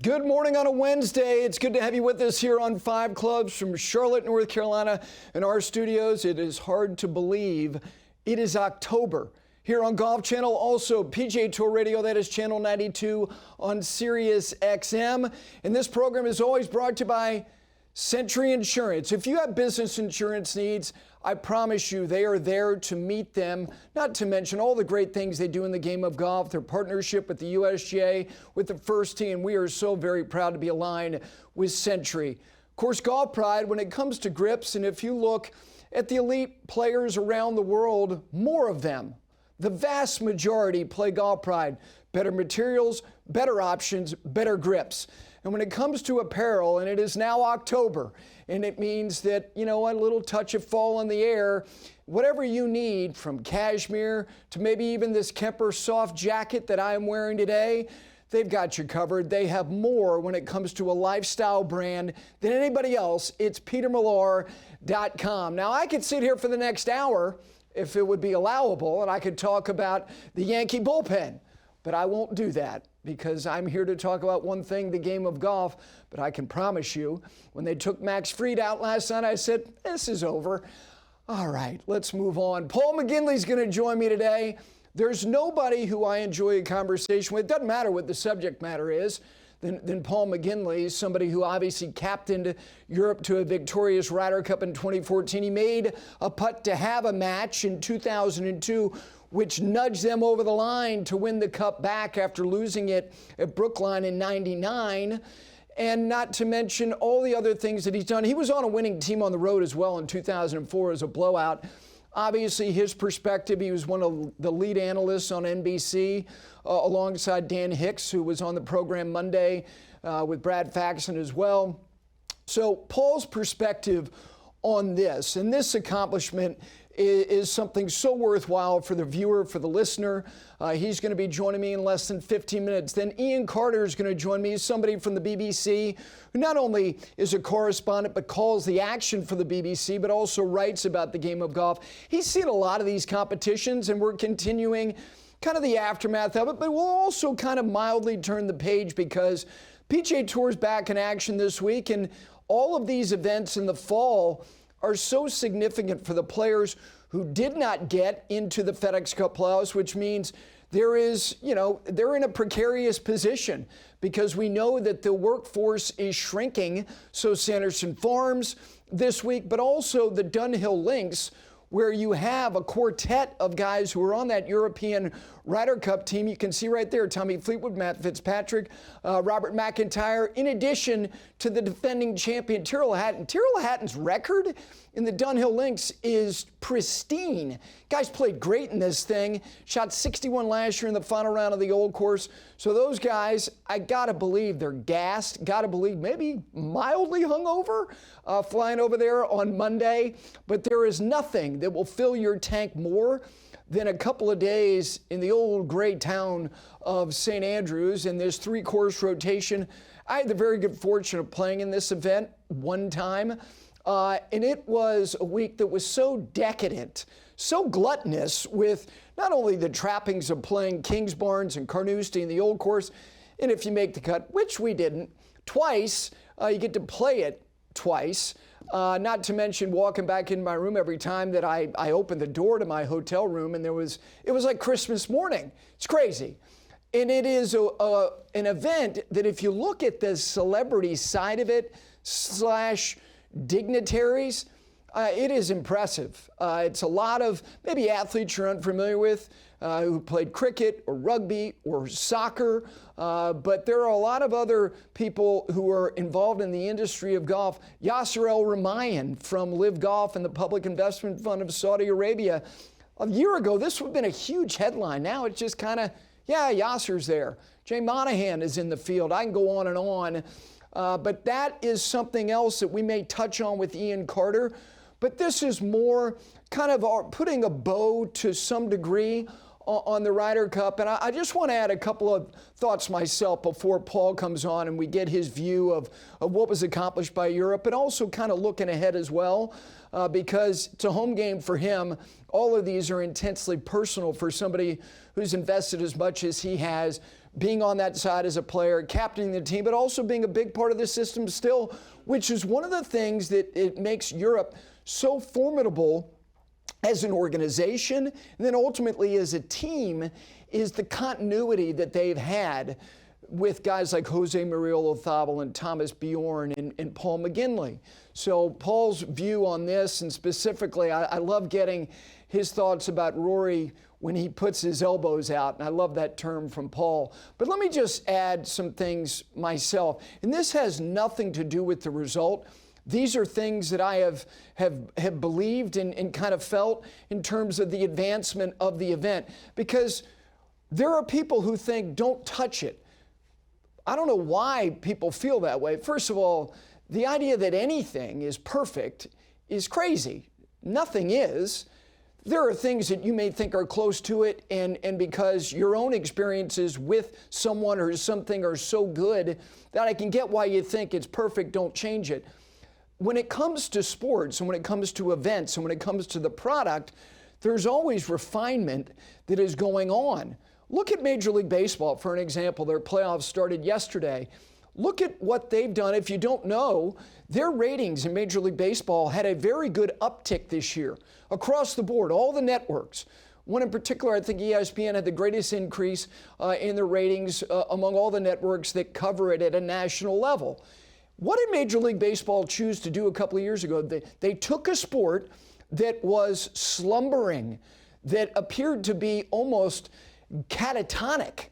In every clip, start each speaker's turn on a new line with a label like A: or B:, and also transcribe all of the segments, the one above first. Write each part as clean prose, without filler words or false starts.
A: Good morning on a Wednesday. It's good to have you with us here on Five Clubs from Charlotte, North Carolina, in our studios. It is hard to believe it is October. Here on Golf Channel, also PGA Tour Radio, that is Channel 92 on Sirius XM. And this program is always brought to you by Century Insurance. If you have business insurance needs, I promise you they are there to meet them, not to mention all the great things they do in the game of golf, their partnership with the USGA, with the First Tee, and we are so very proud to be aligned with Century. Of course, Golf Pride, when it comes to grips, and if you look at the elite players around the world, more of them, the vast majority play Golf Pride. Better materials, better options, better grips. And when it comes to apparel, and it is now October, and it means that, you know, a little touch of fall in the air, whatever you need, from cashmere to maybe even this Kemper soft jacket that I am wearing today, they've got you covered. They have more when it comes to a lifestyle brand than anybody else. It's petermillar.com. Now, I could sit here for the next hour if it would be allowable, and I could talk about the Yankee bullpen. But I won't do that because I'm here to talk about one thing, the game of golf. But I can promise you, when they took Max Fried out last night, I said, this is over. All right, let's move on. Paul McGinley's going to join me today. There's nobody who I enjoy a conversation with. It doesn't matter what the subject matter is. Than Paul McGinley, somebody who obviously captained Europe to a victorious Ryder Cup in 2014. He made a putt to have a match in 2002, which nudged them over the line to win the cup back after losing it at Brookline in '99. And not to mention all the other things that he's done. He was on a winning team on the road as well in 2004 as a blowout. Obviously, his perspective, he was one of the lead analysts on NBC alongside Dan Hicks, who was on the program Monday with Brad Faxon as well. So Paul's perspective on this, and this accomplishment is something so worthwhile for the viewer, for the listener. He's going to be joining me in less than 15 minutes. Then Iain Carter is going to join me. He's somebody from the BBC who not only is a correspondent but calls the action for the BBC, but also writes about the game of golf. He's seen a lot of these competitions, and we're continuing kind of the aftermath of it, but we'll also kind of mildly turn the page because PGA Tour's back in action this week, and all of these events in the fall are so significant for the players who did not get into the FedEx Cup playoffs, which means they're in a precarious position because we know that the workforce is shrinking. So Sanderson Farms this week, but also the Dunhill Links, where you have a quartet of guys who are on that European Ryder Cup team. You can see right there, Tommy Fleetwood, Matt Fitzpatrick, Robert McIntyre, in addition to the defending champion, Tyrrell Hatton. Tyrrell Hatton's record in the Dunhill Links is pristine. Guys played great in this thing, shot 61 last year in the final round of the Old Course. So those guys, I gotta believe they're gassed, gotta believe maybe mildly hungover, flying over there on Monday. But there is nothing that will fill your tank more than a couple of days in the old gray town of St. Andrews in this three-course rotation. I had the very good fortune of playing in this event one time, and it was a week that was so decadent, so gluttonous with not only the trappings of playing Kingsbarns and Carnoustie in the Old Course, and if you make the cut, which we didn't, twice, you get to play it twice. Not to mention walking back in my room every time that I opened the door to my hotel room, and it was like Christmas morning. It's crazy. And it is an event that if you look at the celebrity side of it, / dignitaries, it is impressive. It's a lot of maybe athletes you're unfamiliar with who played cricket or rugby or soccer, but there are a lot of other people who are involved in the industry of golf. Yasser El-Rumayyan from Live Golf and the Public Investment Fund of Saudi Arabia. A year ago, this would have been a huge headline. Now it's just kind of, yeah, Yasser's there. Jay Monahan is in the field. I can go on and on. But that is something else that we may touch on with Iain Carter. But this is more kind of putting a bow to some degree on the Ryder Cup. And I just want to add a couple of thoughts myself before Paul comes on and we get his view of what was accomplished by Europe, and also kind of looking ahead as well, because it's a home game for him. All of these are intensely personal for somebody who's invested as much as he has being on that side as a player, captaining the team, but also being a big part of the system still, which is one of the things that it makes Europe so formidable as an organization, and then ultimately as a team, is the continuity that they've had with guys like Jose Maria Olazabal and Thomas Bjorn and Paul McGinley. So Paul's view on this, and specifically, I love getting his thoughts about Rory when he puts his elbows out, and I love that term from Paul. But let me just add some things myself, and this has nothing to do with the result. These are things that I have believed and kind of felt in terms of the advancement of the event, because there are people who think, don't touch it. I don't know why people feel that way. First of all, the idea that anything is perfect is crazy. Nothing is. There are things that you may think are close to it, and because your own experiences with someone or something are so good that I can get why you think it's perfect, don't change it. When it comes to sports and when it comes to events and when it comes to the product, there's always refinement that is going on. Look at Major League Baseball, for an example. Their playoffs started yesterday. Look at what they've done. If you don't know, their ratings in Major League Baseball had a very good uptick this year across the board, all the networks. One in particular, I think ESPN had the greatest increase in the ratings among all the networks that cover it at a national level. What did Major League Baseball choose to do a couple of years ago? They took a sport that was slumbering, that appeared to be almost catatonic,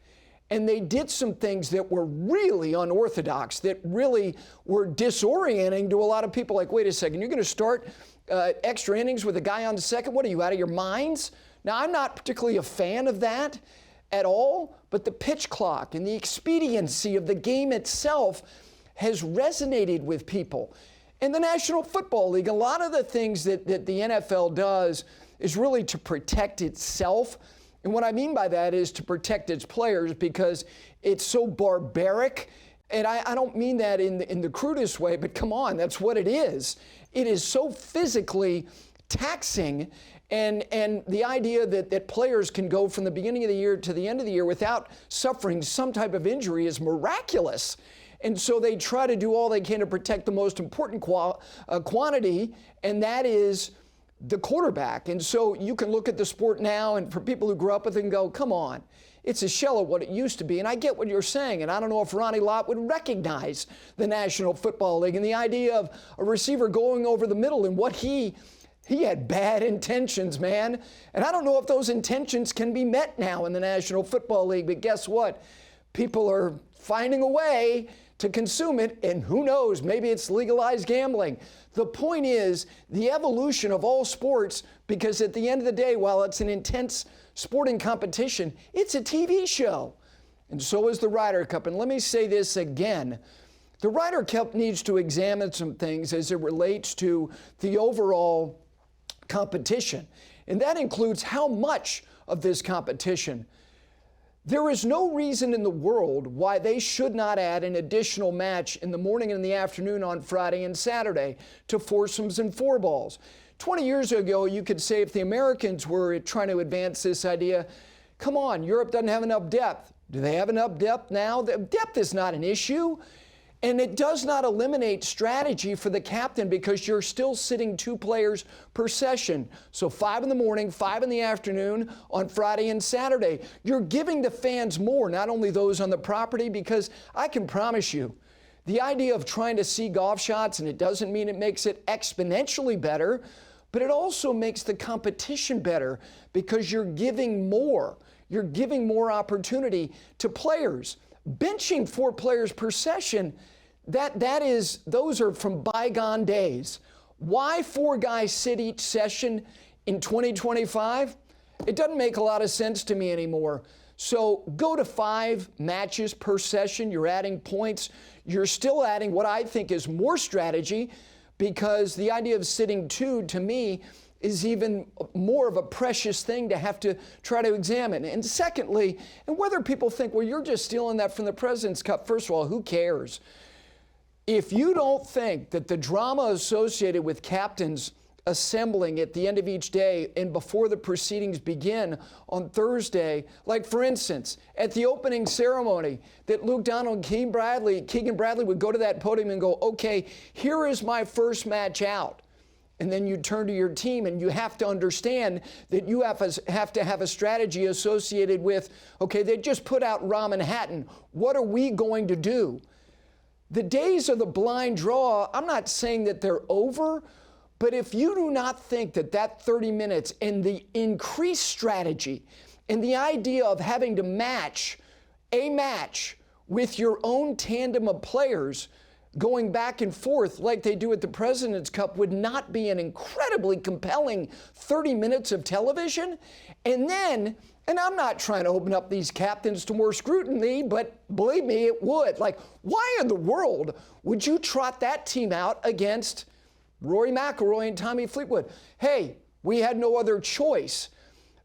A: and they did some things that were really unorthodox, that really were disorienting to a lot of people. Like, wait a second, you're going to start extra innings with a guy on second? What are you, out of your minds? Now, I'm not particularly a fan of that at all, but the pitch clock and the expediency of the game itself has resonated with people. In the National Football League, a lot of the things that the NFL does is really to protect itself. And what I mean by that is to protect its players, because it's so barbaric. And I don't mean that in the crudest way, but come on, that's what it is. It is so physically taxing, and the idea that players can go from the beginning of the year to the end of the year without suffering some type of injury is miraculous. And so they try to do all they can to protect the most important quantity, and that is the quarterback. And so you can look at the sport now, and for people who grew up with it and go, come on, it's a shell of what it used to be. And I get what you're saying, and I don't know if Ronnie Lott would recognize the National Football League and the idea of a receiver going over the middle, and what he had bad intentions, man. And I don't know if those intentions can be met now in the National Football League, but guess what? People are finding a way to consume it, and who knows, maybe it's legalized gambling. The point is the evolution of all sports, because at the end of the day, while it's an intense sporting competition, it's a TV show. And so is the Ryder Cup. And let me say this again. The Ryder Cup needs to examine some things as it relates to the overall competition. And that includes how much of this competition. There is no reason in the world why they should not add an additional match in the morning and in the afternoon on Friday and Saturday to foursomes and four balls. 20 years ago, you could say if the Americans were trying to advance this idea, come on, Europe doesn't have enough depth. Do they have enough depth now? Depth is not an issue. And it does not eliminate strategy for the captain, because you're still sitting 2 players per session. So 5 in the morning, 5 in the afternoon on Friday and Saturday. You're giving the fans more, not only those on the property, because I can promise you, the idea of trying to see golf shots, and it doesn't mean it makes it exponentially better, but it also makes the competition better, because you're giving more. You're giving more opportunity to players. Benching 4 players per session, those are from bygone days. Why 4 guys sit each session in 2025? It doesn't make a lot of sense to me anymore. So go to 5 matches per session. You're adding points. You're still adding what I think is more strategy, because the idea of sitting 2, to me, is even more of a precious thing to have to try to examine. And secondly, and whether people think, well, you're just stealing that from the President's Cup, first of all, who cares? If you don't think that the drama associated with captains assembling at the end of each day and before the proceedings begin on Thursday. Like, for instance, at the opening ceremony, that Luke Donald and Keegan Bradley would go to that podium and go, okay, here is my first match out. And then you turn to your team and you have to understand that you have to have a strategy associated with, okay, they just put out Rahm Hatton. What are we going to do? The days of the blind draw, I'm not saying that they're over, but if you do not think that that 30 minutes and the increased strategy and the idea of having to match a match with your own tandem of players going back and forth like they do at the President's Cup would not be an incredibly compelling 30 minutes of television. And then, and I'm not trying to open up these captains to more scrutiny, but believe me, it would. Like, why in the world would you trot that team out against Rory McIlroy and Tommy Fleetwood? Hey, we had no other choice.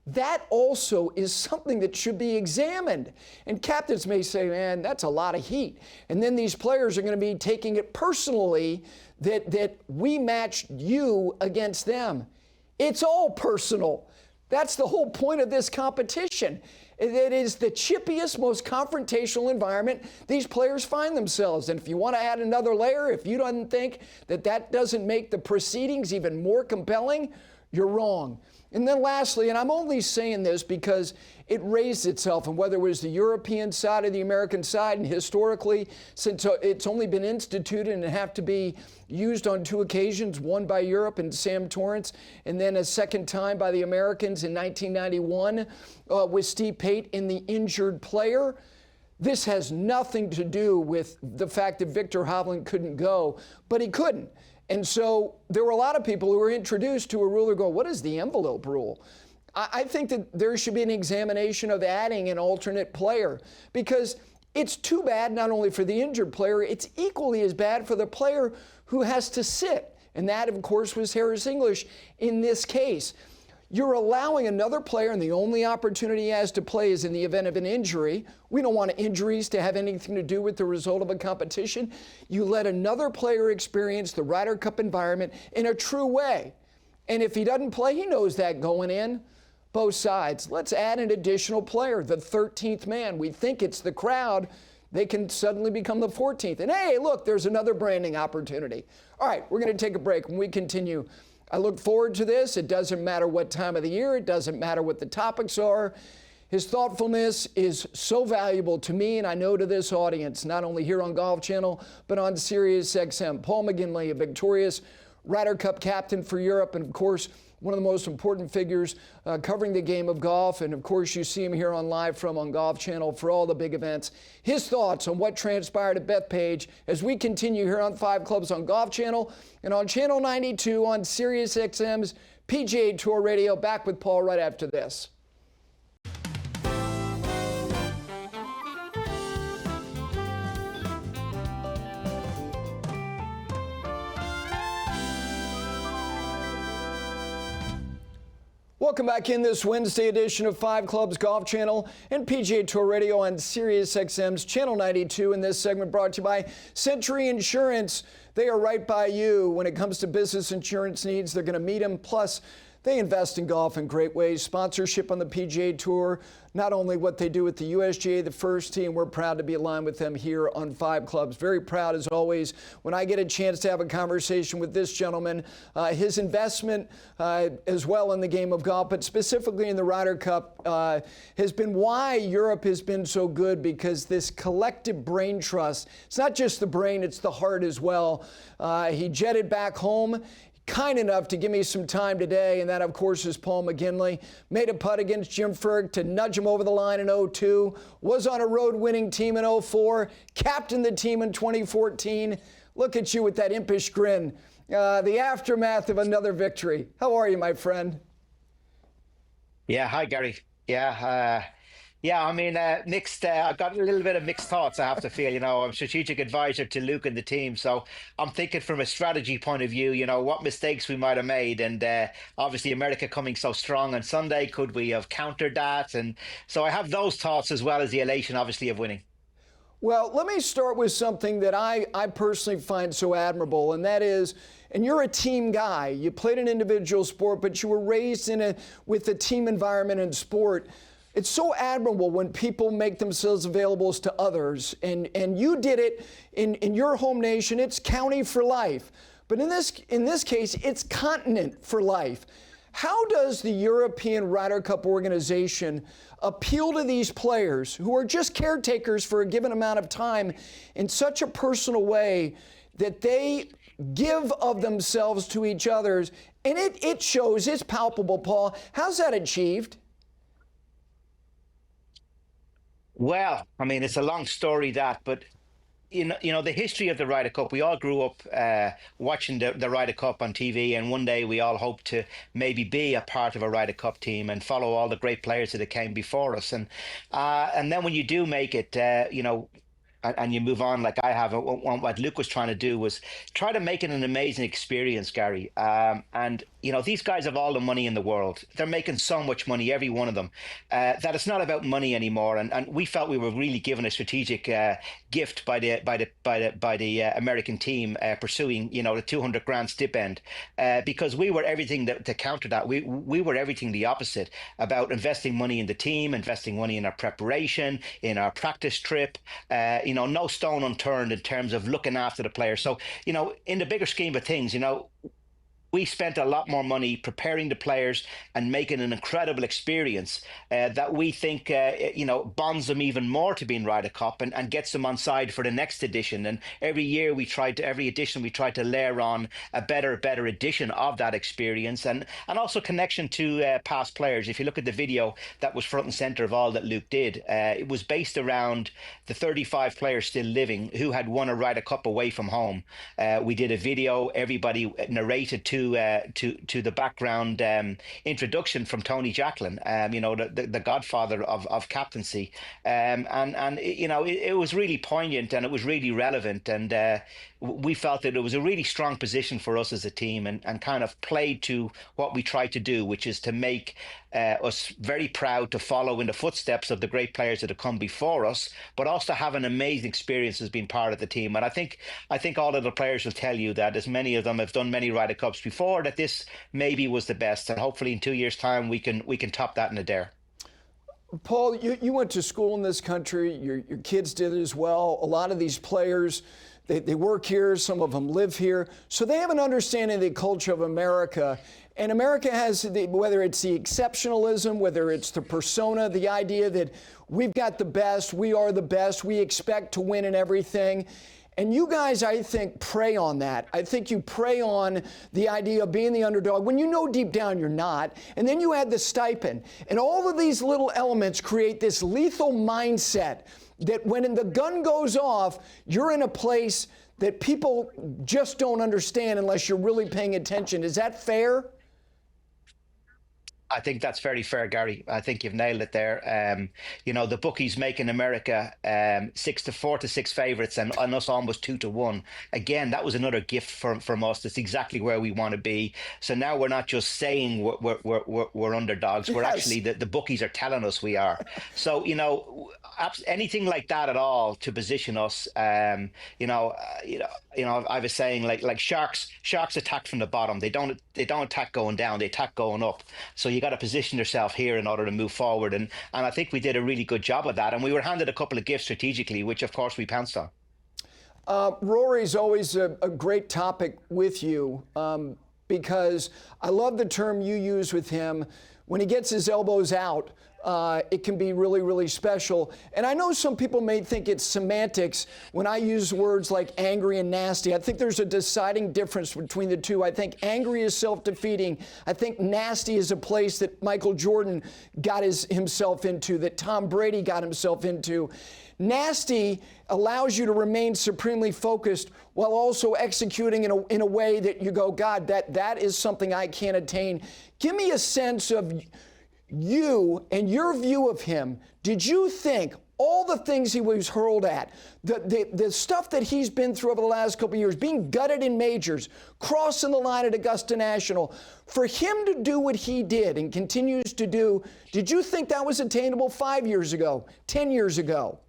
A: That also is something that should be examined. And captains may say, man, that's a lot of heat. And then these players are going to be taking it personally that we matched you against them. It's all personal. That's the whole point of this competition. It is the chippiest, most confrontational environment these players find themselves. And if you want to add another layer, if you don't think that that doesn't make the proceedings even more compelling, you're wrong. And then lastly, and I'm only saying this because it raised itself, and whether it was the European side or the American side, and historically, since it's only been instituted and have to be used on 2 occasions, one by Europe and Sam Torrance, and then a second time by the Americans in 1991 with Steve Pate in the injured player. This has nothing to do with the fact that Victor Hovland couldn't go, but he couldn't. And so there were a lot of people who were introduced to a rule who go, what is the envelope rule? I think that there should be an examination of adding an alternate player, because it's too bad not only for the injured player, it's equally as bad for the player who has to sit. And that, of course, was Harris English in this case. You're allowing another player, and the only opportunity he has to play is in the event of an injury. We don't want injuries to have anything to do with the result of a competition. You let another player experience the Ryder Cup environment in a true way. And if he doesn't play, he knows that going in. Both sides. Let's add an additional player, the 13th man. We think it's the crowd. They can suddenly become the 14th. And hey, look, there's another branding opportunity. All right, we're going to take a break. When we continue, I look forward to this. It doesn't matter what time of the year. It doesn't matter what the topics are. His thoughtfulness is so valuable to me, and I know to this audience, not only here on Golf Channel, but on Sirius XM. Paul McGinley, a victorious Ryder Cup captain for Europe, and of course, one of the most important figures covering the game of golf. And of course, you see him here on Golf Channel for all the big events. His thoughts on what transpired at Bethpage as we continue here on 5 Clubs on Golf Channel and on Channel 92 on Sirius XM's PGA Tour Radio. Back with Paul right after this. Welcome back in this Wednesday edition of 5 Clubs Golf Channel and PGA Tour Radio on Sirius XM's Channel 92. In this segment brought to you by Century Insurance. They are right by you. When it comes to business insurance needs, they're going to meet them. Plus, they invest in golf in great ways. Sponsorship on the PGA Tour, not only what they do with the USGA, the first tee, and we're proud to be aligned with them here on 5 Clubs. Very proud, as always, when I get a chance to have a conversation with this gentleman. His investment as well in the game of golf, but specifically in the Ryder Cup, has been why Europe has been so good, because this collective brain trust, it's not just the brain, it's the heart as well. He jetted back home. Kind enough to give me some time today, and that, of course, is Paul McGinley. Made a putt against Jim Furyk to nudge him over the line in 02, was on a road-winning team in 04, captained the team in 2014. Look at you with that impish grin. The aftermath of another victory. How are you, my friend?
B: Yeah, hi, Gary. I mean, mixed. I've got a little bit of mixed thoughts, I have to feel. I'm strategic advisor to Luke and the team. So I'm thinking from a strategy point of view, what mistakes we might have made. And obviously, America coming so strong on Sunday, could we have countered that? And so I have those thoughts as well as the elation, obviously, of winning.
A: Well, let me start with something that I personally find so admirable, and that is, and you're a team guy. You played an individual sport, but you were raised with a team environment in sport. It's so admirable when people make themselves available to others, and you did it in your home nation. It's county for life, but in this case, it's continent for life. How does the European Ryder Cup organization appeal to these players who are just caretakers for a given amount of time in such a personal way that they give of themselves to each other? And it shows, it's palpable, Paul. How's that achieved?
B: Well, I mean, it's a long story but the history of the Ryder Cup, we all grew up watching the Ryder Cup on TV, and one day we all hope to maybe be a part of a Ryder Cup team and follow all the great players that came before us. And then when you do make it, and you move on like I have, what Luke was trying to do was try to make it an amazing experience, Gary. And these guys have all the money in the world. They're making so much money, every one of them, that it's not about money anymore. And we felt we were really given a strategic gift by the American team pursuing the 200 grand stipend, because we were everything to counter that. We were everything the opposite about investing money in the team, investing money in our preparation, in our practice trip. No stone unturned in terms of looking after the players. So, in the bigger scheme of things, we spent a lot more money preparing the players and making an incredible experience that we think, bonds them even more to being Ryder Cup and gets them on side for the next edition. And every edition we try to layer on a better edition of that experience, and also connection to past players. If you look at the video that was front and center of all that Luke did, it was based around the 35 players still living who had won a Ryder Cup away from home. We did a video, everybody narrated to the background introduction from Tony Jacklin, the godfather of captaincy, and it was really poignant and it was really relevant, and we felt that it was a really strong position for us as a team, and kind of played to what we tried to do, which is to make us very proud to follow in the footsteps of the great players that have come before us, but also have an amazing experience as being part of the team. And I think all of the players will tell you that, as many of them have done many Ryder Cups before, that this maybe was the best, and hopefully in 2 years' time we can top that in a dare.
A: Paul, you went to school in this country. Your kids did as well. A lot of these players, they work here. Some of them live here. So they have an understanding of the culture of America. And America has, whether it's the exceptionalism, whether it's the persona, the idea that we've got the best, we are the best, we expect to win in everything. And you guys, I think, prey on that. I think you prey on the idea of being the underdog when you know deep down you're not. And then you add the stipend. And all of these little elements create this lethal mindset that when the gun goes off, you're in a place that people just don't understand unless you're really paying attention. Is that fair?
B: I think that's very fair, Gary. I think you've nailed it there. The bookies making America 4-6 favorites and us almost 2-1. Again, that was another gift from us. That's exactly where we want to be. So now we're not just saying we're underdogs. We're actually, the bookies are telling us we are. So, anything like that at all to position us, I was saying like sharks attack from the bottom. They don't attack going down, they attack going up. So you got to position yourself here in order to move forward, and I think we did a really good job of that, and we were handed a couple of gifts strategically, which of course we pounced on.
A: Rory's always a great topic with you, because I love the term you use with him. When he gets his elbows out, it can be really, really special. And I know some people may think it's semantics when I use words like angry and nasty. I think there's a deciding difference between the two. I think angry is self-defeating. I think nasty is a place that Michael Jordan got himself into, that Tom Brady got himself into. Nasty allows you to remain supremely focused while also executing in a way that you go, God, that is something I can't attain. Give me a sense of you and your view of him. Did you think all the things he was hurled at, the stuff that he's been through over the last couple of years, being gutted in majors, crossing the line at Augusta National, for him to do what he did and continues to do, did you think that was attainable 5 years ago, 10 years ago?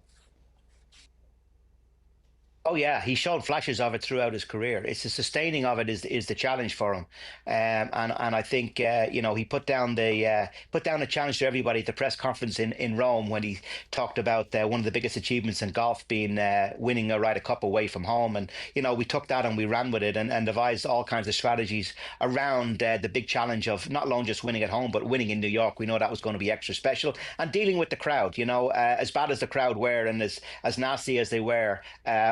B: Oh yeah, he showed flashes of it throughout his career. It's the sustaining of it is the challenge for him, and I think he put down a challenge to everybody at the press conference in Rome when he talked about one of the biggest achievements in golf being winning a Ryder Cup away from home, and we took that and we ran with it and devised all kinds of strategies around the big challenge of not alone just winning at home but winning in New York. We know that was going to be extra special, and dealing with the crowd. As bad as the crowd were and as nasty as they were,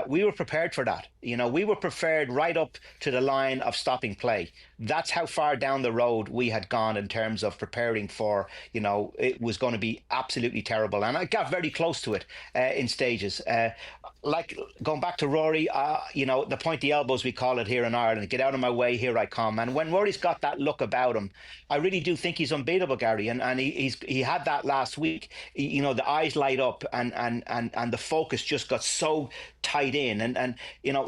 B: we were prepared for that. We were prepared right up to the line of stopping play. That's how far down the road we had gone in terms of preparing for, it was going to be absolutely terrible. And I got very close to it in stages. Like going back to Rory, the pointy elbows, we call it here in Ireland, get out of my way, here I come. And when Rory's got that look about him, I really do think he's unbeatable, Gary. And he had that last week. The eyes light up and the focus just got so tight in. And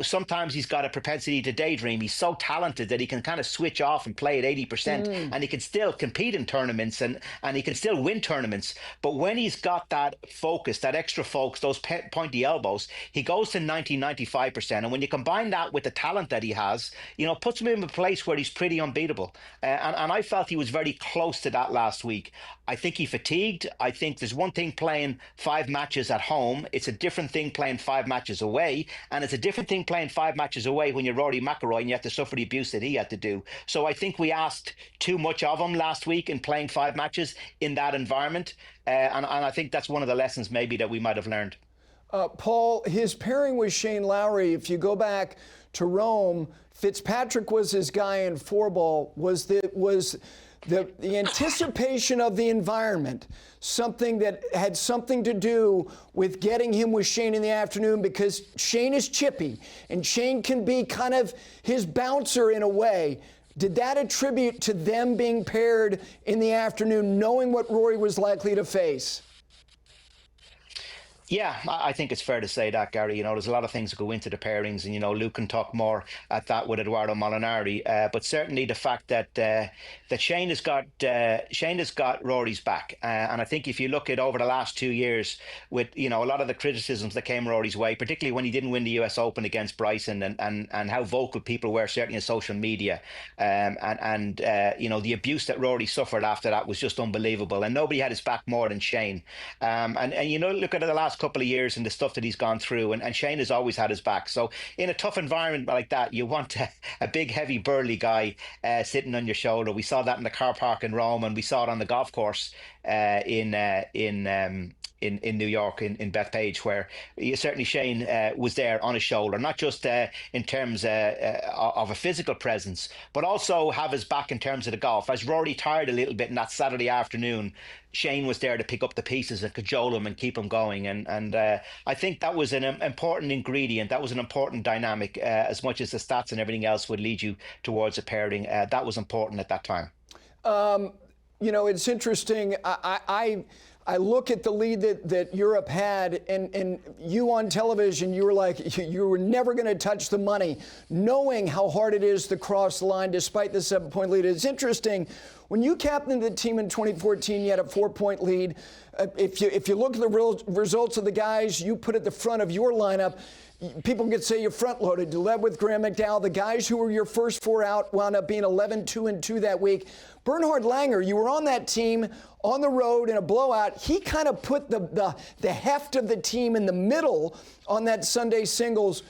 B: sometimes he's got a propensity to daydream. He's so talented that he can kind of switch off and play at 80%, and he can still compete in tournaments and he can still win tournaments. But when he's got that focus, that extra focus, those pointy elbows, he goes to 95%. And when you combine that with the talent that he has, puts him in a place where he's pretty unbeatable. And I felt he was very close to that last week. I think he fatigued. I think there's one thing playing 5 matches at home. It's a different thing playing 5 matches away. And it's a different thing playing 5 matches away when you're Rory McIlroy and you have to suffer the abuse that he had to do. So I think we asked too much of him last week in playing 5 matches in that environment. And I think that's one of the lessons maybe that we might have learned.
A: Paul, his pairing with Shane Lowry, if you go back to Rome, Fitzpatrick was his guy in 4-ball, was the anticipation of the environment, something that had something to do with getting him with Shane in the afternoon, because Shane is chippy and Shane can be kind of his bouncer in a way. Did that attribute to them being paired in the afternoon, knowing what Rory was likely to face?
B: Yeah, I think it's fair to say that, Gary. There's a lot of things that go into the pairings, and Luke can talk more at that with Eduardo Molinari. But certainly the fact that Shane has got Rory's back, and I think if you look at over the last 2 years, with a lot of the criticisms that came Rory's way, particularly when he didn't win the U.S. Open against Bryson, and how vocal people were certainly in social media, and the abuse that Rory suffered after that was just unbelievable, and nobody had his back more than Shane. And look at the last couple of years and the stuff that he's gone through, and Shane has always had his back. So in a tough environment like that, you want a big, heavy, burly guy sitting on your shoulder. We saw that in the car park in Rome, and we saw it on the golf course in New York in Bethpage, where certainly Shane was there on his shoulder, not just in terms of a physical presence, but also have his back in terms of the golf. As Rory tired a little bit in that Saturday afternoon, Shane was there to pick up the pieces and cajole him and keep him going. And I think that was an important ingredient. That was an important dynamic, as much as the stats and everything else would lead you towards a pairing. That was important at that time.
A: It's interesting. I look at the lead that Europe had, and you on television, you were like, you were never going to touch the money, knowing how hard it is to cross the line despite the 7-point lead. It's interesting. When you captained the team in 2014, you had a 4-point lead. If you look at the real results of the guys you put at the front of your lineup, people could say you're front-loaded. You led with Graham McDowell. The guys who were your first 4 out wound up being 11-2-2 that week. Bernhard Langer, you were on that team on the road in a blowout. He kind of put the heft of the team in the middle on that Sunday singles.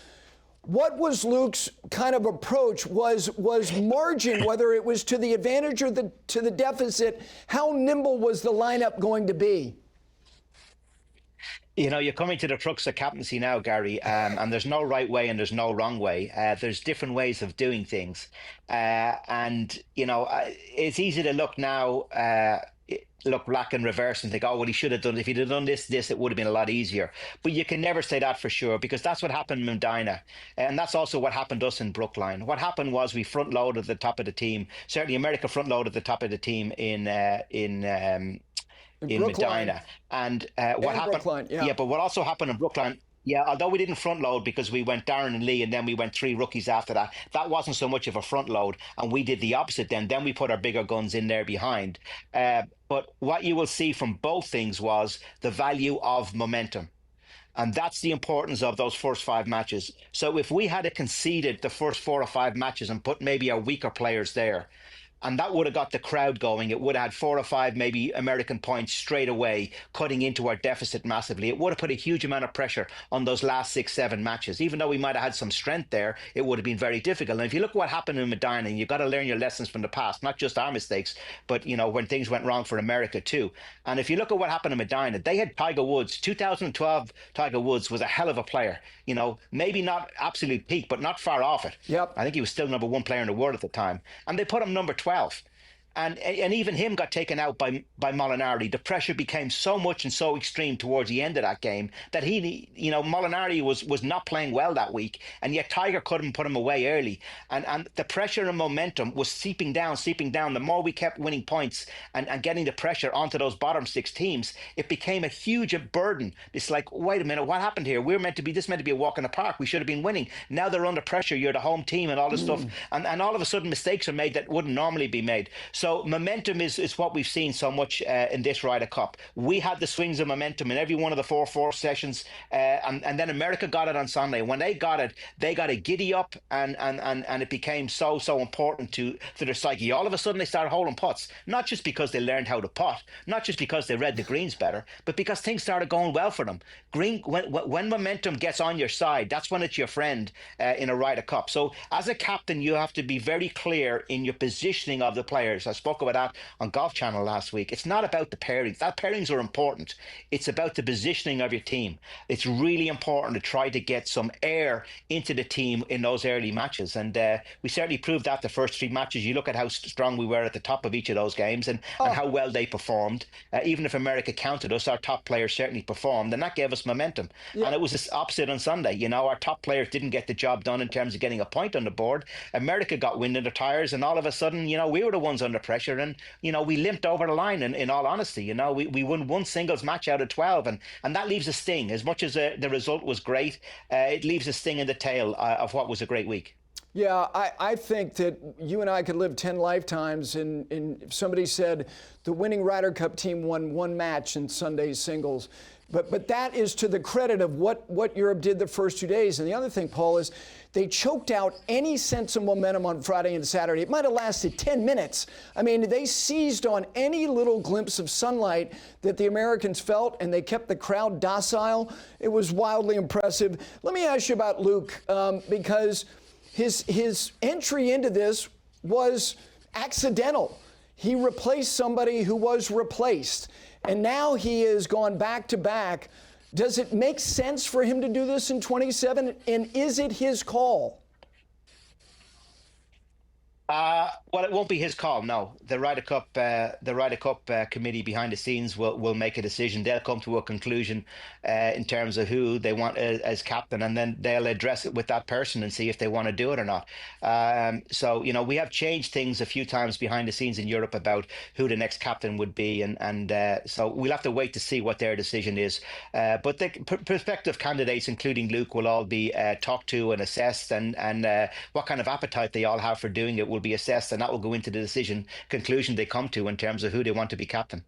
A: What was Luke's kind of approach? Was margin, whether it was to the advantage or to the deficit, how nimble was the lineup going to be?
B: You're coming to the crux of captaincy now, Gary, and there's no right way and there's no wrong way. There's different ways of doing things. It's easy to look now, look back and reverse and think, oh, well, he should have done, if he'd have done this, it would have been a lot easier. But you can never say that for sure, because that's what happened in Medina. And that's also what happened to us in Brookline. What happened was we front loaded the top of the team. Certainly America front loaded the top of the team in Medina. And what happened? Brookline, yeah, but what also happened in Brookline, yeah, although we didn't front load because we went Darren and Lee and then we went 3 rookies after that, that wasn't so much of a front load, and we did the opposite then. Then we put our bigger guns in there behind. But what you will see from both things was the value of momentum. And that's the importance of those first 5 matches. So if we had conceded the first 4 or 5 matches and put maybe our weaker players there, and that would have got the crowd going. It would have had 4 or 5 maybe American points straight away, cutting into our deficit massively. It would have put a huge amount of pressure on those last 6, 7 matches. Even though we might have had some strength there, it would have been very difficult. And if you look at what happened in Medina, you've got to learn your lessons from the past, not just our mistakes, but when things went wrong for America too. And if you look at what happened in Medina, they had Tiger Woods. 2012 Tiger Woods was a hell of a player. Maybe not absolute peak, but not far off it.
A: Yep.
B: I think he was still #1 player in the world at the time. And they put him number 12. And even him got taken out by Molinari. The pressure became so much and so extreme towards the end of that game that Molinari was not playing well that week, and yet Tiger couldn't put him away early. And the pressure and momentum was seeping down. The more we kept winning points and getting the pressure onto those bottom 6 teams, it became a huge burden. It's like, wait a minute, what happened here? This meant to be a walk in the park. We should have been winning. Now they're under pressure. You're the home team and all this stuff. And all of a sudden mistakes are made that wouldn't normally be made. So momentum is what we've seen so much in this Ryder Cup. We had the swings of momentum in every one of the 4 sessions, and then America got it on Sunday. When they got it giddy up, and it became so important to their psyche. All of a sudden they started holding putts, not just because they learned how to putt, not just because they read the greens better, but because things started going well for them. When momentum gets on your side, that's when it's your friend in a Ryder Cup. So as a captain, you have to be very clear in your positioning of the players. I spoke about that on Golf Channel last week. It's not about the pairings. Pairings are important. It's about the positioning of your team. It's really important to try to get some air into the team in those early matches. And we certainly proved that the first 3 matches. You look at how strong we were at the top of each of those games and how well they performed. Even if America counted us, our top players certainly performed, and that gave us momentum. Yeah. And it was the opposite on Sunday. Our top players didn't get the job done in terms of getting a point on the board. America got wind in their tires, and all of a sudden, we were the ones under pressure, and we limped over the line. In all honesty, we won 1 singles match out of 12, and that leaves a sting. As much as the result was great, it leaves a sting in the tail of what was a great week.
A: Yeah, I think that you and I could live 10 lifetimes, and if somebody said the winning Ryder Cup team won 1 match in Sunday's singles. But that is to the credit of what Europe did the first 2 days. And the other thing, Paul, is they choked out any sense of momentum on Friday and Saturday. It might have lasted 10 minutes. I mean, they seized on any little glimpse of sunlight that the Americans felt, and they kept the crowd docile. It was wildly impressive. Let me ask you about Luke, because his entry into this was accidental. He replaced somebody who was replaced. And now he has gone back to back. Does it make sense for him to do this in 27? And is it his call?
B: Well, it won't be his call. No, the Ryder Cup committee behind the scenes will make a decision. They'll come to a conclusion in terms of who they want as captain, and then they'll address it with that person and see if they want to do it or not. So we have changed things a few times behind the scenes in Europe about who the next captain would be, and so we'll have to wait to see what their decision is. But the prospective candidates, including Luke, will all be talked to and assessed, and what kind of appetite they all have for doing it will be assessed, and that will go into the conclusion they come to in terms of who they want to be captain.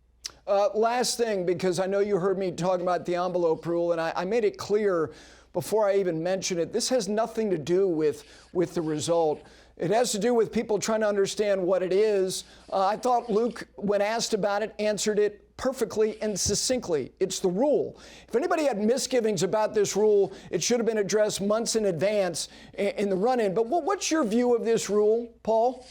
A: Last thing, because I know you heard me talking about the envelope rule, and I made it clear before I even mentioned it. This has nothing to do with the result. It has to do with people trying to understand what it is. I thought Luke, when asked about it, answered it perfectly and succinctly. It's the rule. If anybody had misgivings about this rule, it should have been addressed months in advance in the run-in. But what's your view of this rule, Paul?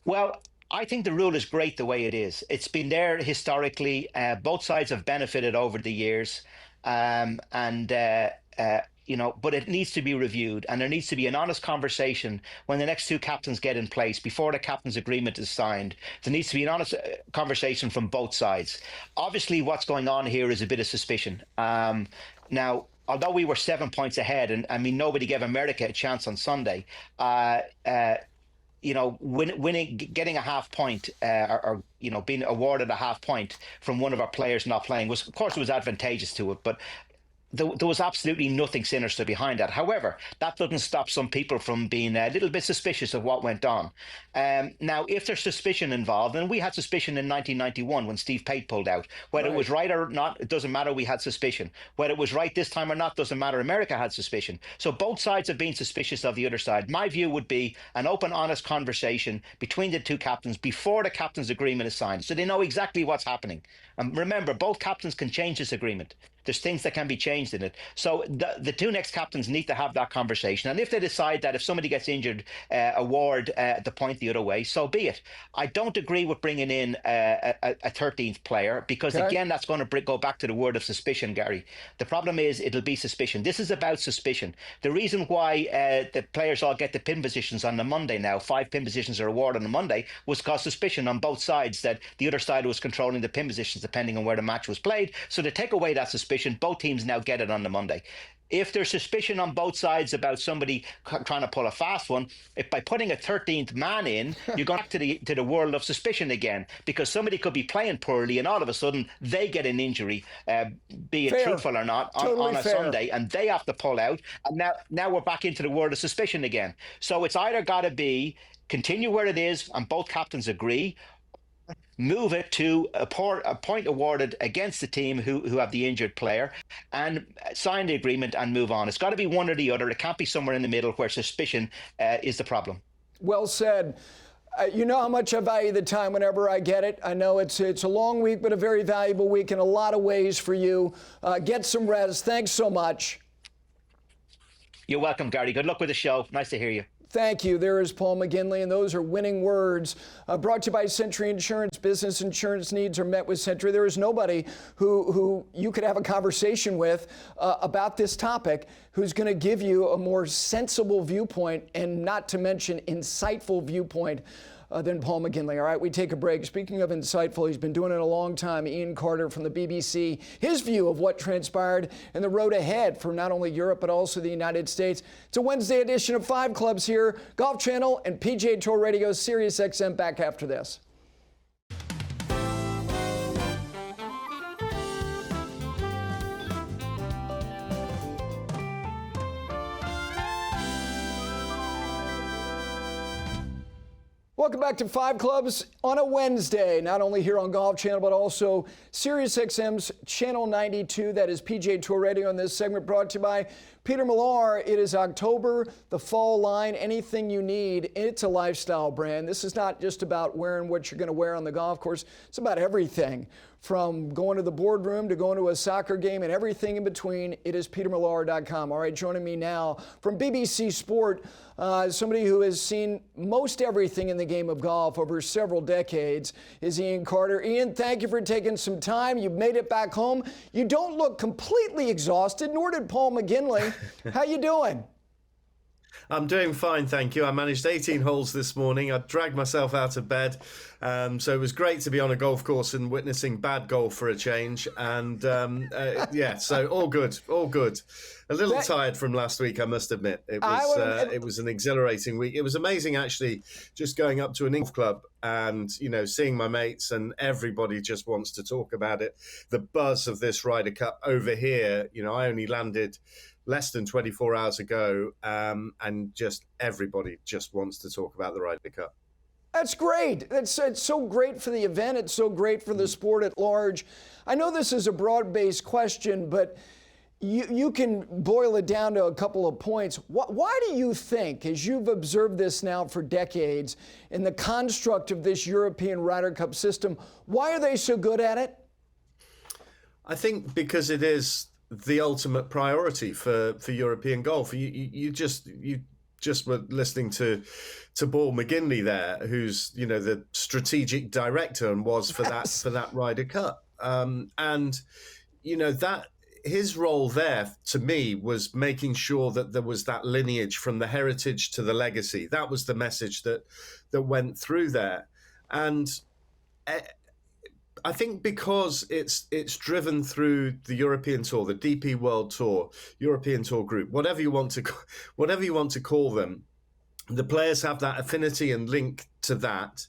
B: Well, I think the rule is great the way it is. It's been there historically. Both sides have benefited over the years. But it needs to be reviewed, and there needs to be an honest conversation when the next 2 captains get in place before the captain's agreement is signed. There needs to be an honest conversation from both sides. Obviously, what's going on here is a bit of suspicion. Now, although we were 7 points ahead, and I mean, nobody gave America a chance on Sunday, getting a half point or being awarded a half point from one of our players not playing was, of course, it was advantageous to it, but there was absolutely nothing sinister behind that. However, that doesn't stop some people from being a little bit suspicious of what went on. Now, if there's suspicion involved, and we had suspicion in 1991 when Steve Pate pulled out, whether it was right or not, it doesn't matter. We had suspicion. Whether it was right this time or not, doesn't matter. America had suspicion. So both sides have been suspicious of the other side. My view would be an open, honest conversation between the two captains before the captain's agreement is signed, so they know exactly what's happening. And remember, both captains can change this agreement. There's things that can be changed in it. So the two next captains need to have that conversation. And if they decide that if somebody gets injured, award the point the other way, so be it. I don't agree with bringing in a 13th player because, again, that's going to go back to the word of suspicion, Gary. The problem is it'll be suspicion. This is about suspicion. The reason why the players all get the pin positions on the Monday now, 5 pin positions are awarded on the Monday, was because suspicion on both sides that the other side was controlling the pin positions depending on where the match was played. So to take away that suspicion, both teams now get it on the Monday. If there's suspicion on both sides about somebody trying to pull a fast one, if by putting a 13th man in, you're going back to the world of suspicion again, because somebody could be playing poorly and all of a sudden they get an injury, be it truthful or not, on a Sunday, and they have to pull out. And now we're back into the world of suspicion again. So it's either got to be continue where it is and both captains agree, move it to a point awarded against the team who have the injured player, and sign the agreement and move on. It's got to be one or the other. It can't be somewhere in the middle where suspicion is the problem.
A: Well said. You know how much I value the time whenever I get it. I know it's a long week, but a very valuable week in a lot of ways for you. Get some rest. Thanks so much.
B: You're welcome, Gary. Good luck with the show. Nice to hear you.
A: Thank you. There is Paul McGinley, and those are winning words. Brought to you by Century Insurance. Business insurance needs are met with Century. There is nobody who you could have a conversation with about this topic who's going to give you a more sensible viewpoint, and not to mention insightful viewpoint, than Paul McGinley. All right, we take a break. Speaking of insightful, he's been doing it a long time. Iain Carter from the BBC, his view of what transpired and the road ahead for not only Europe but also the United States. It's a Wednesday edition of 5 Clubs here, Golf Channel and PGA Tour Radio, Sirius XM. Back after this. Welcome back to 5 Clubs on a Wednesday, not only here on Golf Channel, but also Sirius XM's Channel 92. That is PGA Tour Radio. And this segment brought to you by Peter Millar. It is October, the fall line, anything you need. It's a lifestyle brand. This is not just about wearing what you're going to wear on the golf course. It's about everything, from going to the boardroom to going to a soccer game and everything in between. It is petermillar.com. All right, joining me now from BBC Sport, somebody who has seen most everything in the game of golf over several decades, is Iain Carter. Iain, thank you for taking some time. You've made it back home. You don't look completely exhausted, nor did Paul McGinley. How you doing?
C: I'm doing fine, thank you. I managed 18 holes this morning. I dragged myself out of bed. So it was great to be on a golf course and witnessing bad golf for a change. And yeah, so all good, all good. A little tired from last week, I must admit. It was an exhilarating week. It was amazing, actually, just going up to an golf club and, you know, seeing my mates, and everybody just wants to talk about it. The buzz of this Ryder Cup over here, you know, I only landed less than 24 hours ago, and just everybody just wants to talk about the Ryder Cup.
A: That's great. It's so great for the event. It's so great for the sport at large. I know this is a broad-based question, but you can boil it down to a couple of points. Why do you think, as you've observed this now for decades, in the construct of this European Ryder Cup system, why are they so good at it?
C: I think because it is the ultimate priority for European golf. You just were listening to Paul McGinley there, who's, you know, the strategic director and was for that Ryder Cup. And you know, that his role there to me was making sure that there was that lineage from the heritage to the legacy. That was the message that went through there. And I think because it's driven through the European Tour, the DP World Tour, European Tour Group, whatever you want to call them, the players have that affinity and link to that.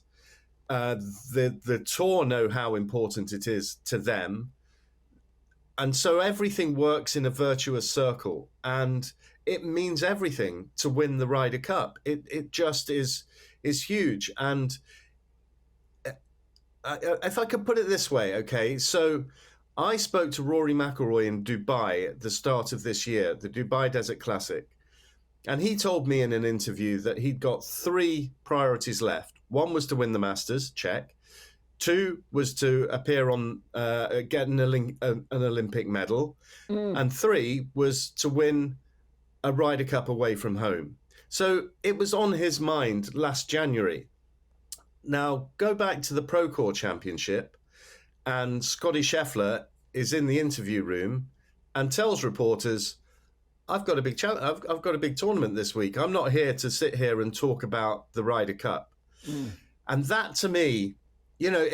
C: The tour know how important it is to them. and so everything works in a virtuous circle, and it means everything to win the Ryder Cup. It just is huge. And if I could put it this way, okay, so I spoke to Rory McIlroy in Dubai at the start of this year, the Dubai Desert Classic. And he told me in an interview that he'd got 3 priorities left. One was to win the Masters, check. 2 was to appear on, get an Olympic medal. And 3 was to win a Ryder Cup away from home. So it was on his mind last January. Now, go back to the Procore Championship, and Scotty Scheffler is in the interview room and tells reporters, I've got a big I've got a big tournament this week. I'm not here to sit here and talk about the Ryder Cup. And that, to me, you know,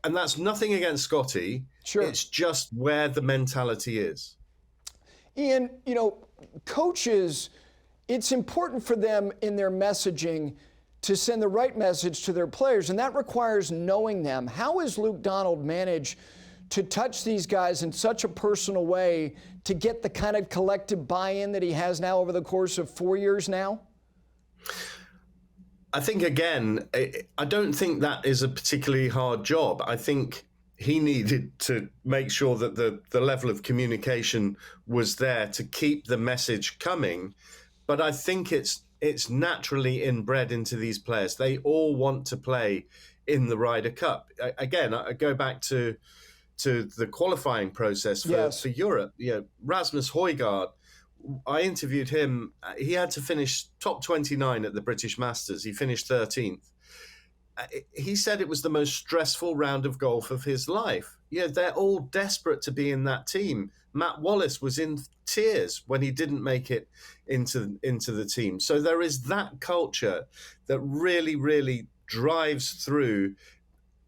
C: and that's nothing against Scotty.
A: Sure.
C: It's just where the mentality is.
A: Iain, you know, coaches, it's important for them in their messaging to send the right message to their players, and that requires knowing them. How has Luke Donald managed to touch these guys in such a personal way to get the kind of collective buy-in that he has now over the course of 4 years now?
C: I think, again, I don't think that is a particularly hard job. I think he needed to make sure that the level of communication was there to keep the message coming. But I think it's naturally inbred into these players. They all want to play in the Ryder Cup. Again, I go back to the qualifying process for Europe. You know, Rasmus Højgaard, I interviewed him. He had to finish top 29 at the British Masters. He finished 13th. He said it was the most stressful round of golf of his life. Yeah, they're all desperate to be in that team. Matt Wallace was in tears when he didn't make it into the team. So there is that culture that really, really drives through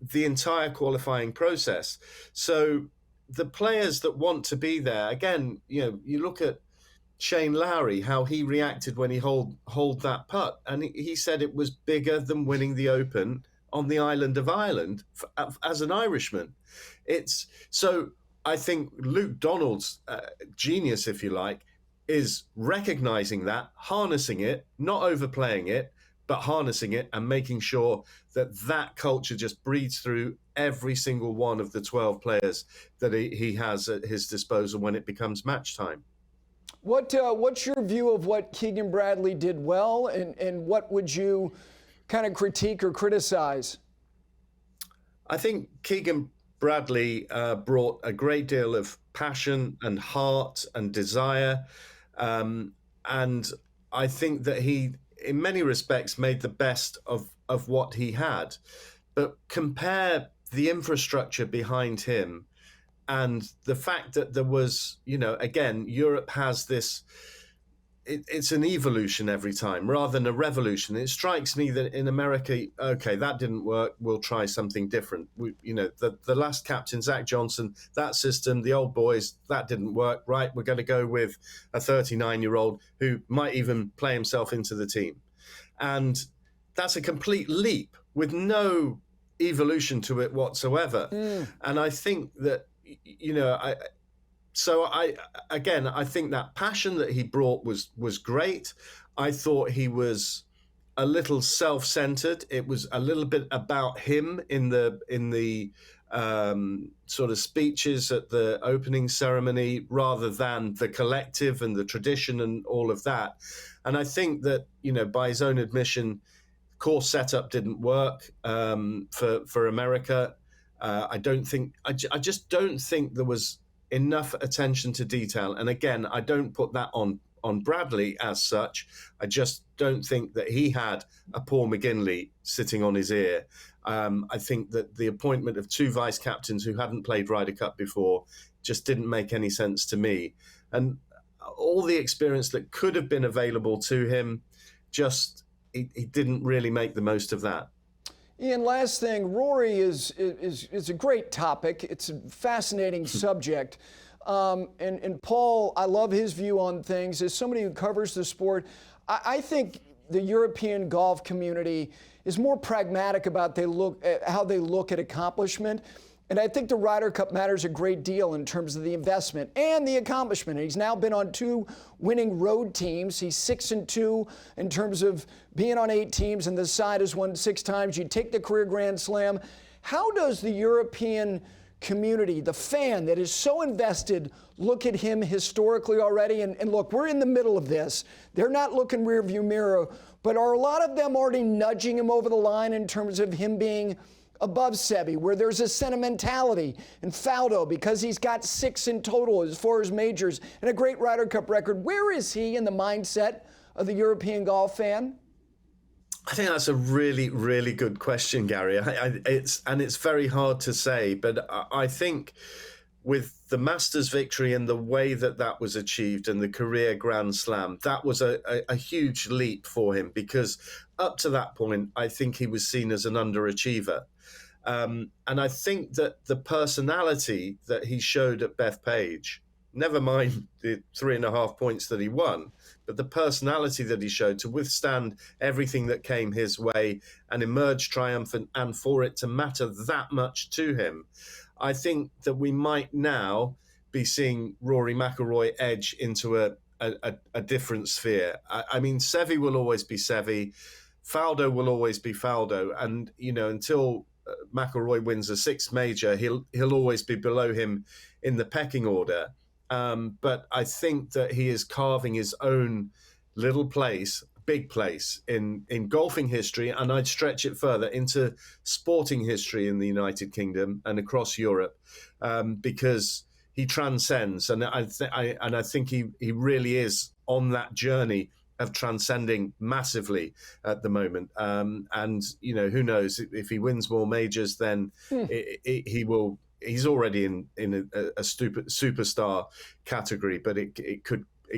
C: the entire qualifying process. So the players that want to be there, again, you know, you look at Shane Lowry, how he reacted when he hold that putt. And he said it was bigger than winning the Open on the island of Ireland as an Irishman. So I think Luke Donald's genius, if you like, is recognizing that, harnessing it, not overplaying it, but harnessing it and making sure that culture just breathes through every single one of the 12 players that he has at his disposal when it becomes match time.
A: What's your view of what Keegan Bradley did well, and what would you kind of critique or criticize?
C: I think Keegan Bradley brought a great deal of passion and heart and desire. And I think that he, in many respects, made the best of what he had. But compare the infrastructure behind him and the fact that there was, you know, again, Europe has this, it's an evolution every time rather than a revolution. It strikes me that in America, okay, that didn't work, we'll try something different. You know, the last captain, Zach Johnson, that system, the old boys, that didn't work, right? We're going to go with a 39-year-old who might even play himself into the team. And that's a complete leap with no evolution to it whatsoever. And I think that, you know, I think that passion that he brought was great. I thought he was a little self-centered. It was a little bit about him in the sort of speeches at the opening ceremony rather than the collective and the tradition and all of that. And I think that, you know, by his own admission, course setup didn't work for America. I just don't think there was enough attention to detail. And again, I don't put that on Bradley as such. I just don't think that he had a Paul McGinley sitting on his ear. I think that the appointment of 2 vice captains who hadn't played Ryder Cup before just didn't make any sense to me. And all the experience that could have been available to him, just he didn't really make the most of that.
A: Iain, last thing, Rory is a great topic. It's a fascinating subject. And Paul, I love his view on things. As somebody who covers the sport, I think the European golf community is more pragmatic about how they look at accomplishment. And I think the Ryder Cup matters a great deal in terms of the investment and the accomplishment. He's now been on 2 winning road teams. He's 6-2 in terms of being on 8 teams, and the side has won 6 times. You take the career Grand Slam. How does the European community, the fan that is so invested, look at him historically already? And look, we're in the middle of this. They're not looking rearview mirror, but are a lot of them already nudging him over the line in terms of him being above Sebi, where there's a sentimentality in Faldo because he's got 6 in total as far as majors and a great Ryder Cup record? Where is he in the mindset of the European golf fan?
C: I think that's a really, really good question, Gary. It's very hard to say, but I think with the Masters victory and the way that was achieved and the career Grand Slam, that was a huge leap for him, because up to that point, I think he was seen as an underachiever. And I think that the personality that he showed at Bethpage, never mind the 3.5 points that he won, but the personality that he showed to withstand everything that came his way and emerge triumphant, and for it to matter that much to him, I think that we might now be seeing Rory McIlroy edge into a different sphere. I mean, Seve will always be Seve, Faldo will always be Faldo, and until McIlroy wins a 6th major, he'll always be below him in the pecking order. But I think that he is carving his own little place, big place in golfing history, and I'd stretch it further into sporting history in the United Kingdom and across Europe, because he transcends, and I think he really is on that journey of transcending massively at the moment. And who knows, if he wins more majors, then he will. He's already in a superstar category, but it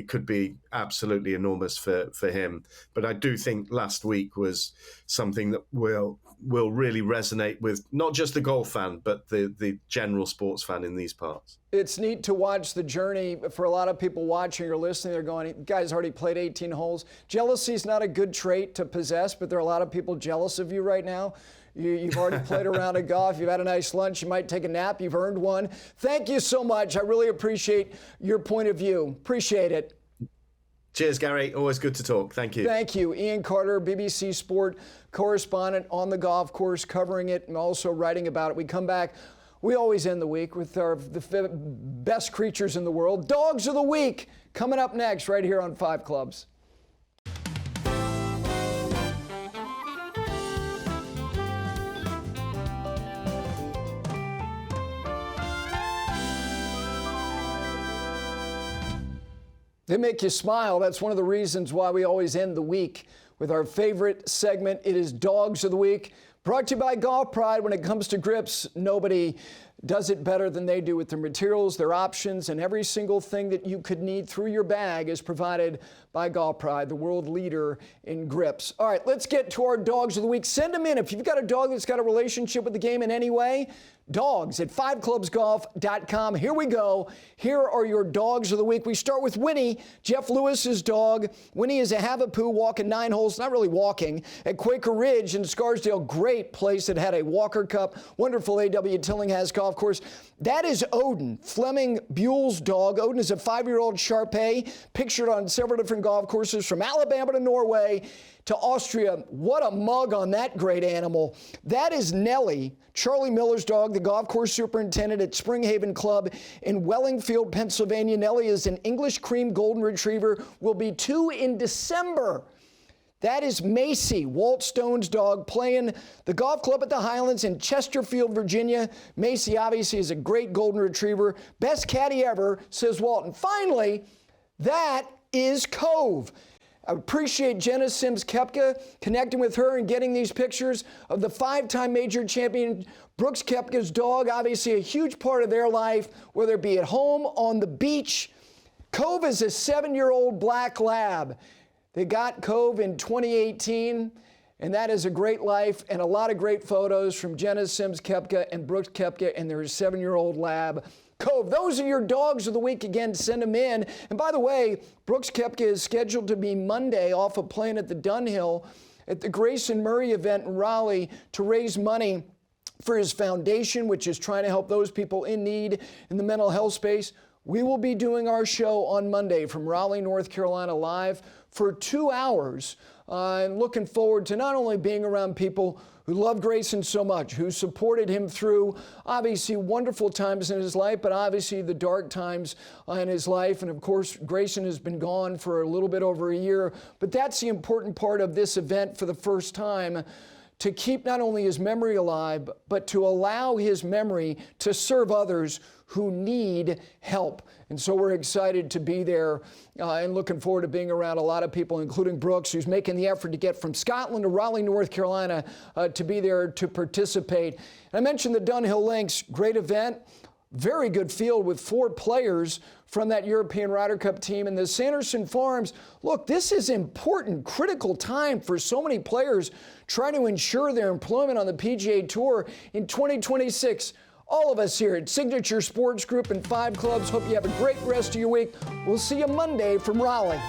C: could be absolutely enormous for him. But I do think last week was something that will really resonate with not just the golf fan, but the general sports fan in these parts.
A: It's neat to watch the journey. For a lot of people watching or listening, they're going, "Guy's already played 18 holes." Jealousy is not a good trait to possess, but there are a lot of people jealous of you right now. You've already played a round of golf. You've had a nice lunch. You might take a nap. You've earned one. Thank you so much. I really appreciate your point of view. Appreciate it.
C: Cheers, Gary. Always good to talk. Thank you.
A: Thank you. Iain Carter, BBC Sport correspondent on the golf course, covering it and also writing about it. We come back. We always end the week with the best creatures in the world. Dogs of the Week coming up next right here on 5 Clubs. They make you smile. That's one of the reasons why we always end the week with our favorite segment. It is Dogs of the Week, brought to you by Golf Pride. When it comes to grips, nobody does it better than they do with their materials, their options, and every single thing that you could need through your bag is provided by Golf Pride, the world leader in grips. All right, let's get to our Dogs of the Week. Send them in. If you've got a dog that's got a relationship with the game in any way, dogs at 5clubsgolf.com. Here we go. Here are your Dogs of the Week. We start with Winnie, Jeff Lewis's dog. Winnie is a Havapoo walking 9 holes, not really walking, at Quaker Ridge in Scarsdale. Great place that had a Walker Cup. Wonderful A.W. Tillinghast golf course. That is Odin, Fleming Buell's dog. Odin is a 5-year-old Shar-Pei, pictured on several different golf courses from Alabama to Norway to Austria. What a mug on that great animal. That is Nellie, Charlie Miller's dog, the golf course superintendent at Springhaven Club in Wellingfield, Pennsylvania. Nellie is an English cream golden retriever, will be 2 in December. That is Macy, Walt Stone's dog, playing the golf club at the Highlands in Chesterfield, Virginia. Macy obviously is a great golden retriever. Best caddy ever, says Walt. And finally, that is Cove. I appreciate Jenna Sims-Koepka connecting with her and getting these pictures of the 5-time major champion Brooks Koepka's dog. Obviously a huge part of their life, whether it be at home, on the beach. Cove is a 7-year-old black lab. They got Cove in 2018, and that is a great life and a lot of great photos from Jenna Sims-Koepka and Brooks Koepka and their 7-year-old lab, Cove. Those are your Dogs of the Week. Again, send them in. And by the way, Brooks Koepka is scheduled to be Monday off a plane at the Dunhill at the Grayson Murray event in Raleigh to raise money for his foundation, which is trying to help those people in need in the mental health space. We will be doing our show on Monday from Raleigh, North Carolina, live for 2 hours. And looking forward to not only being around people who love Grayson so much, who supported him through obviously wonderful times in his life, but obviously the dark times in his life. And of course, Grayson has been gone for a little bit over a year. But that's the important part of this event for the first time, to keep not only his memory alive, but to allow his memory to serve others who need help. And so we're excited to be there and looking forward to being around a lot of people, including Brooks, who's making the effort to get from Scotland to Raleigh, North Carolina, to be there to participate. And I mentioned the Dunhill Links, great event. Very good field with 4 players from that European Ryder Cup team. And the Sanderson Farms, look, this is important, critical time for so many players trying to ensure their employment on the PGA Tour in 2026. All of us here at Signature Sports Group and 5 Clubs hope you have a great rest of your week. We'll see you Monday from Raleigh.